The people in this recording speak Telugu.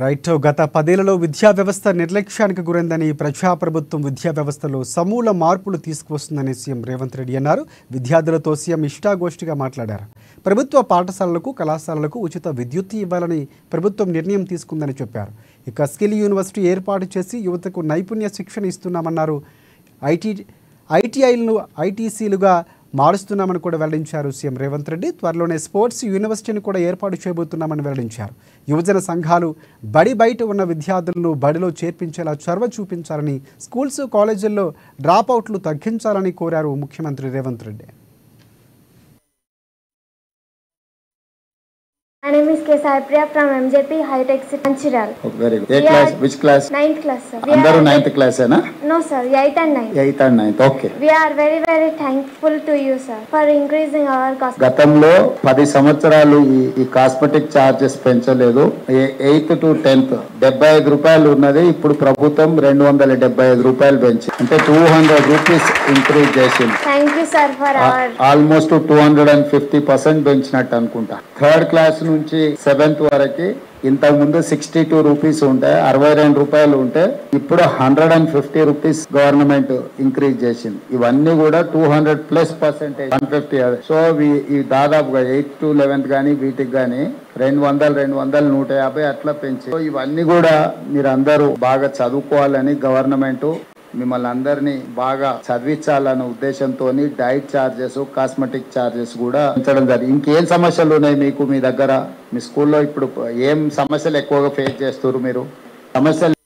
రైట్. గత 10 ఏళ్లలో విద్యా వ్యవస్థ నిర్లక్ష్యానికి గురైందని ప్రజాప్రభుత్వం విద్యా వ్యవస్థలో సమూల మార్పులు తీసుకువస్తుందని సీఎం రేవంత్ రెడ్డి అన్నారు. విద్యార్థులతో సీఎం ఇష్టాగోష్ఠిగా మాట్లాడారు. ప్రభుత్వ పాఠశాలలకు, కళాశాలలకు ఉచిత విద్యుత్ ఇవ్వాలని ప్రభుత్వం నిర్ణయం తీసుకుందని చెప్పారు. ఇక స్కిల్ యూనివర్సిటీ ఏర్పాటు చేసి యువతకు నైపుణ్య శిక్షణ ఇస్తున్నామన్నారు. ఐటీఐలను ఐటీసీలుగా మారుస్తున్నామని కూడా వెల్లడించారు సీఎం రేవంత్ రెడ్డి. త్వరలోనే స్పోర్ట్స్ యూనివర్సిటీని కూడా ఏర్పాటు చేయబోతున్నామని వెల్లడించారు. యువజన సంఘాలు బడి బయట ఉన్న విద్యార్థులను బడిలో చేర్పించేలా చొరవ చూపించాలని, స్కూల్స్ కాలేజీల్లో డ్రాప్అవుట్లు తగ్గించాలని కోరారు ముఖ్యమంత్రి Revanth Reddy. My name is K. Saipriya from MJP High Tech Manchiral. Oh, very good. Class, which class? 9th class, sir. Andaru 9th class, hai na? No, sir. 8th and 9th. 8th and 9th. Okay. We are very, very thankful to you, sir, for increasing our cost. గతంలో 10 సంవత్సరాలు ఈ కాస్మెటిక్ చార్జెస్ పెంచలేదు. 8th to 10th 75 రూపాయలు ఉన్నది. ఇప్పుడు ప్రభుత్వం 275 రూపాయలు పెంచి అంటే 200 రూపీస్ ఇంక్రీజ్ చేసింది. Thank you, sir, for our almost 250% పెంచినట్టు అనుకుంటా. 3rd క్లాస్ నుంచి 7th వరకు ఇంతకు ముందు 62 రూపీస్ ఉంటే 62 రూపాయలు ఉంటే ఇప్పుడు 150 రూపీస్ గవర్నమెంట్ ఇంక్రీజ్ చేసింది. ఇవన్నీ కూడా 200+% 150. సో ఈ దాదాపుగా 8th to 11th కానీ వీటికి కానీ 200, 150 అట్లా పెంచి ఇవన్నీ కూడా మీరు అందరూ బాగా చదువుకోవాలని గవర్నమెంట్ మిమ్మల్ని అందరినీ బాగా చదివించాలన్న ఉద్దేశంతో డైట్ ఛార్జెస్, కాస్మెటిక్ ఛార్జెస్ కూడా పెంచడం జరిగింది. ఇంకేం సమస్యలు ఉన్నాయి మీకు మీ దగ్గర? మీ స్కూల్లో ఇప్పుడు ఏం సమస్యలు ఎక్కువగా ఫేస్ చేస్తారు మీరు? సమస్యలు